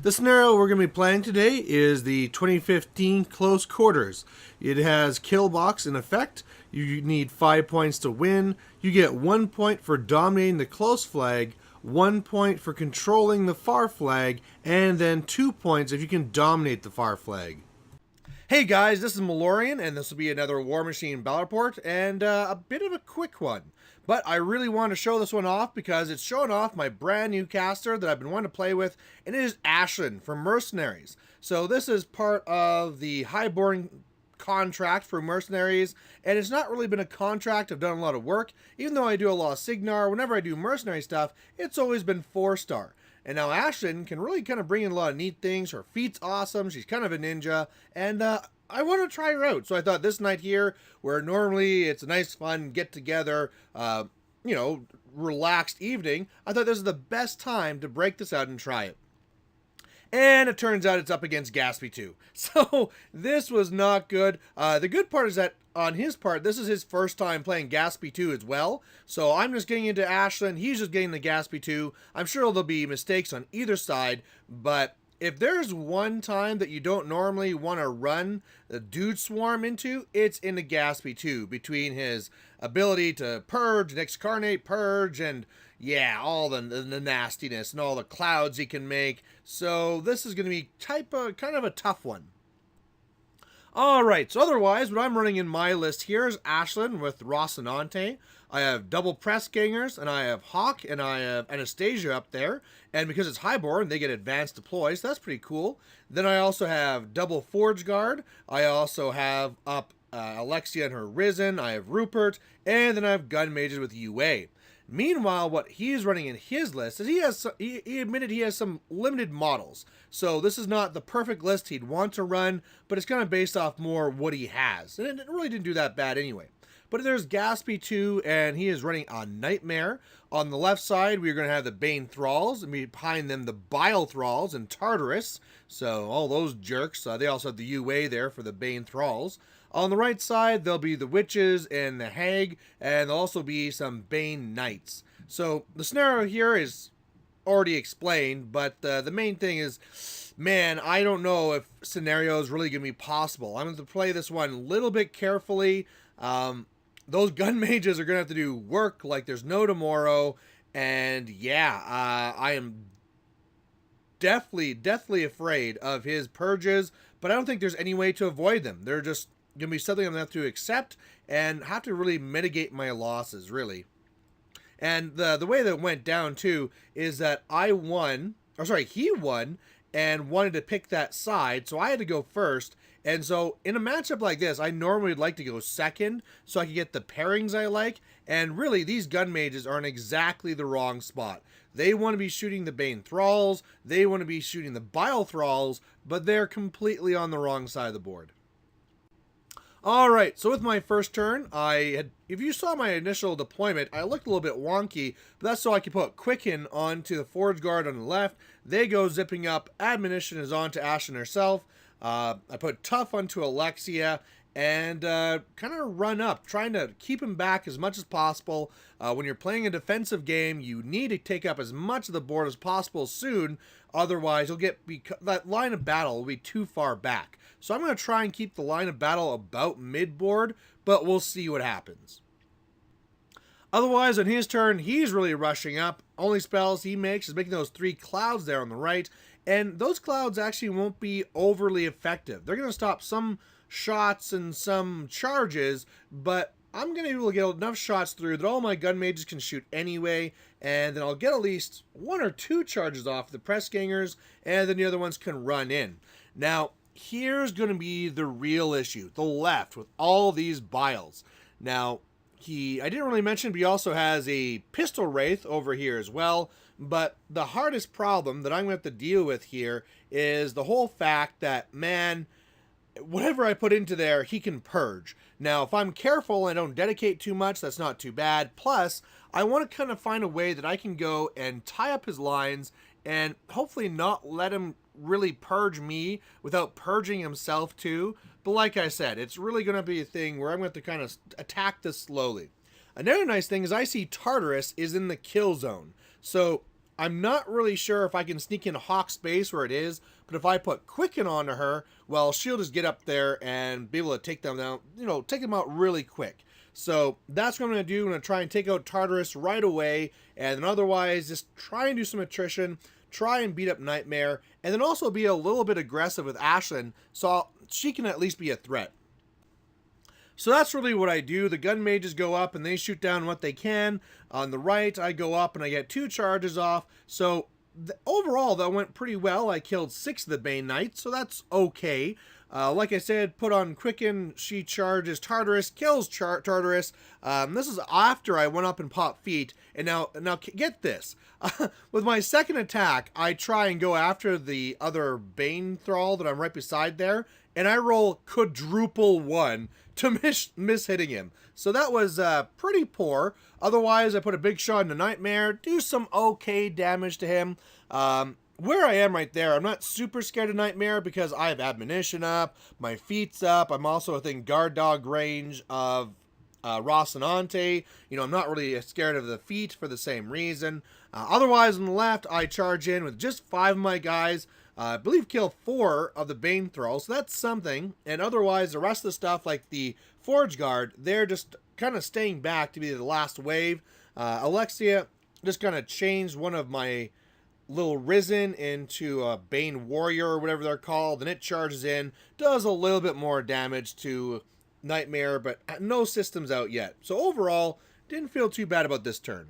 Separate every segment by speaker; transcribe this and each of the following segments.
Speaker 1: The scenario we're going to be playing today is the 2015 Close Quarters. It has Kill Box in effect. You need 5 points to win. You get 1 point for dominating the close flag, 1 point for controlling the far flag, and then 2 points if you can dominate the far flag. Hey guys, this is Malorian, and this will be another War Machine Battle Report, and a bit of a quick one. But I really want to show this one off because it's showing off my brand new caster that I've been wanting to play with, and it is Ashlynn from Mercenaries. So this is part of the Highborn contract for Mercenaries, and it's not really been a contract. I've done a lot of work. Even though I do a lot of Signar, whenever I do Mercenary stuff, it's always been 4-star. And now Ashlynn can really kind of bring in a lot of neat things. Her feat's awesome. She's kind of a ninja. And I want to try her out. So I thought this night here, where normally it's a nice fun get-together, relaxed evening, I thought this is the best time to break this out and try it. And it turns out it's up against Gaspy2. So this was not good. The good part is that on his part, this is his first time playing Gaspy2 as well. So I'm just getting into Ashlynn. He's just getting the Gaspy2. I'm sure there'll be mistakes on either side. But if there's one time that you don't normally want to run the Dude Swarm into, it's in the Gaspy2. Between his ability to purge, and excarnate, purge, and yeah, all the nastiness and all the clouds he can make. So this is going to be kind of a tough one. Alright, so otherwise, what I'm running in my list here is Ashlynn with Rocinante. I have double press gangers, and I have Hawk, and I have Anastasia up there. And because it's Highborn, they get advanced deploy, so that's pretty cool. Then I also have double Forge Guard. I also have up Alexia and her Risen. I have Rupert, and then I have Gun Mages with UA. Meanwhile, what he's running in his list is he admitted he has some limited models. So this is not the perfect list he'd want to run, but it's kind of based off more what he has. And it really didn't do that bad anyway. But there's Gaspy2, and he is running a Nightmare. On the left side, we're going to have the Bane Thralls, and behind them the Bile Thralls and Tartarus. So all those jerks. They also have the UA there for the Bane Thralls. On the right side, there'll be the Witches and the Hag, and there'll also be some Bane Knights. So the scenario here is already explained, but the main thing is, man, I don't know if scenario is really going to be possible. I'm going to play this one a little bit carefully. Those gun mages are going to have to do work like there's no tomorrow, and yeah, I am deathly afraid of his purges, but I don't think there's any way to avoid them. They're just going to be something I'm going to have to accept and have to really mitigate my losses, really. And the way that it went down, too, is that he won, and wanted to pick that side, so I had to go first. And so in a matchup like this, I normally would like to go second so I can get the pairings I like. And really, these gun mages are in exactly the wrong spot. They want to be shooting the Bane Thralls, they want to be shooting the Bile Thralls, but they're completely on the wrong side of the board. Alright, so with my first turn, if you saw my initial deployment, I looked a little bit wonky, but that's so I could put Quicken onto the Forge Guard on the left. They go zipping up, Admonition is on to Ashlynn herself. I put Tough onto Alexia, and kind of run up, trying to keep him back as much as possible. When you're playing a defensive game, you need to take up as much of the board as possible soon, otherwise you'll that line of battle will be too far back. So I'm going to try and keep the line of battle about mid-board, but we'll see what happens. Otherwise, on his turn, he's really rushing up. Only spells he makes is making those 3 clouds there on the right, and those clouds actually won't be overly effective. They're going to stop some shots and some charges, but I'm going to be able to get enough shots through that all my gun mages can shoot anyway, and then I'll get at least 1 or 2 charges off the press gangers, and then the other ones can run in. Now, here's going to be the real issue, the left, with all these Biles. Now, I didn't really mention, but he also has a Pistol Wraith over here as well, but the hardest problem that I'm going to have to deal with here is the whole fact that, man, whatever I put into there, he can purge. Now, if I'm careful and I don't dedicate too much, that's not too bad. Plus, I want to kind of find a way that I can go and tie up his lines and hopefully not let him really purge me without purging himself too. But like I said, it's really going to be a thing where I'm going to have to kind of attack this slowly. Another nice thing is I see Tartarus is in the kill zone. So I'm not really sure if I can sneak in Hawk's base where it is, but if I put Quicken onto her, well, she'll just get up there and be able to take them down, take them out really quick. So that's what I'm going to do. I'm going to try and take out Tartarus right away, and then otherwise just try and do some attrition, try and beat up Nightmare, and then also be a little bit aggressive with Ashlynn so she can at least be a threat. So that's really what I do. The gun mages go up and they shoot down what they can. On the right, I go up and I get 2 charges off. So overall, that went pretty well. I killed 6 of the Bane Knights, so that's okay. Like I said, put on Quicken, she charges Tartarus, kills Tartarus. This is after I went up and popped feet. And now get this. With my second attack, I try and go after the other Bane Thrall that I'm right beside there. And I roll quadruple 1 to miss hitting him. So that was pretty poor. Otherwise, I put a big shot into Nightmare, do some okay damage to him. Where I am right there, I'm not super scared of Nightmare because I have Admonition up, my feet's up, I'm also within guard dog range of Rocinante. I'm not really scared of the feet for the same reason. Otherwise, on the left, I charge in with just 5 of my guys. I believe kill 4 of the Bane Thralls, so that's something. And otherwise, the rest of the stuff, like the Forge Guard, they're just kind of staying back to be the last wave. Alexia just kind of changed one of my little Risen into a Bane Warrior or whatever they're called, and it charges in, does a little bit more damage to Nightmare, but no systems out yet. So overall, didn't feel too bad about this turn.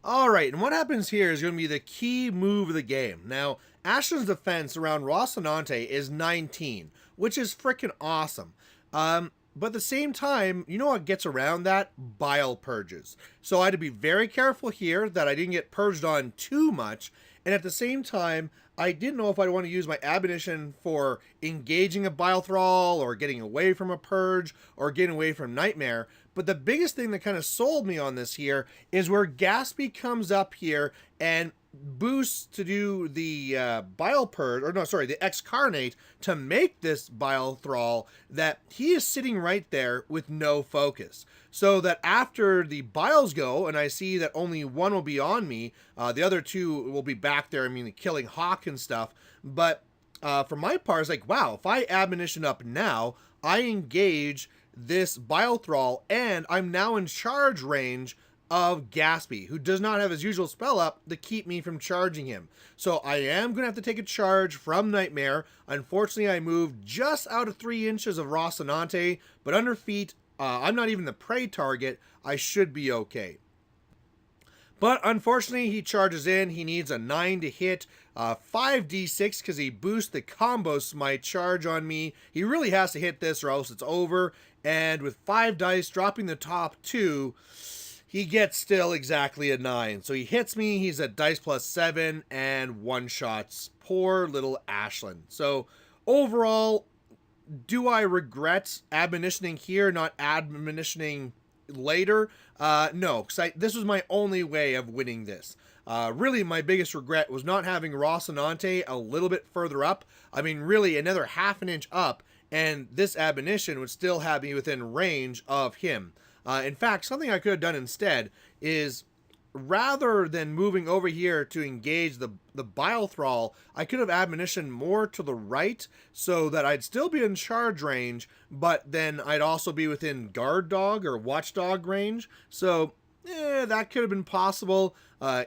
Speaker 1: Alright, and what happens here is going to be the key move of the game. Now, Ashlynn's defense around Rocinante is 19, which is freaking awesome. But at the same time, you know what gets around that? Bile purges. So I had to be very careful here that I didn't get purged on too much. And at the same time, I didn't know if I'd want to use my Admonition for engaging a Bile Thrall or getting away from a purge or getting away from Nightmare. But the biggest thing that kind of sold me on this here is where Gaspy comes up here and boosts to do the Bile Purge, or no, sorry, the Excarnate to make this Bile Thrall, that he is sitting right there with no focus. So that after the Biles go, and I see that only 1 will be on me, the other 2 will be back there, killing Hawk and stuff. But for my part, it's like, wow, if I Admonition up now, I engage this Bile Thrall, and I'm now in charge range of Gaspy, who does not have his usual spell up to keep me from charging him. So I am going to have to take a charge from Nightmare. Unfortunately, I moved just out of 3 inches of Rocinante, but under feet, I'm not even the prey target. I should be okay. But unfortunately, he charges in. He needs a 9 to hit, 5d6 because he boosts the combo smite charge on me. He really has to hit this or else it's over. And with 5 dice, dropping the top 2, he gets still exactly a 9. So he hits me, he's at dice plus 7, and one-shots poor little Ashlynn. So overall, do I regret admonitioning here, not admonitioning later? No, because this was my only way of winning this. Really, my biggest regret was not having Rocinante a little bit further up. Really, another half an inch up, and this admonition would still have me within range of him. In fact, something I could have done instead is, rather than moving over here to engage the Bile Thrall, I could have Admonition more to the right so that I'd still be in charge range, but then I'd also be within Guard Dog or Watchdog range. So, that could have been possible.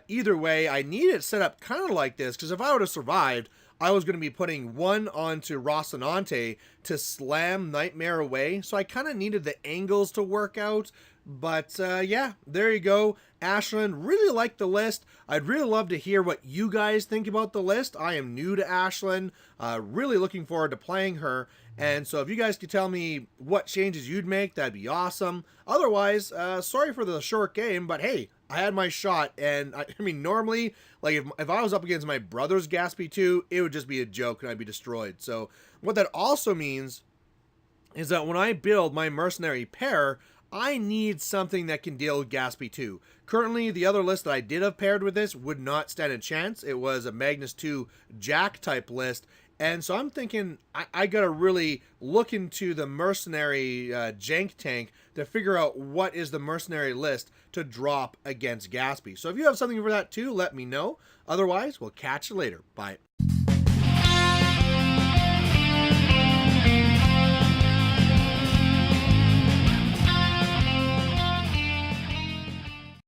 Speaker 1: Either way, I need it set up kind of like this, because if I would have survived, I was going to be putting 1 onto Rocinante to slam Nightmare away. So I kind of needed the angles to work out. But yeah, there you go. Ashlynn, really like the list. I'd really love to hear what you guys think about the list. I am new to Ashlynn. Really looking forward to playing her. And so if you guys could tell me what changes you'd make, that'd be awesome. Otherwise, sorry for the short game, but hey, I had my shot. And normally, like if I was up against my brother's Gaspy2, it would just be a joke and I'd be destroyed. So what that also means is that when I build my mercenary pair, I need something that can deal with Gaspy2. Currently, the other list that I did have paired with this would not stand a chance. It was a Magnus 2 Jack type list, And so I'm thinking I got to really look into the mercenary jank tank to figure out what is the mercenary list to drop against Gaspy. So if you have something for that too, let me know. Otherwise, we'll catch you later. Bye.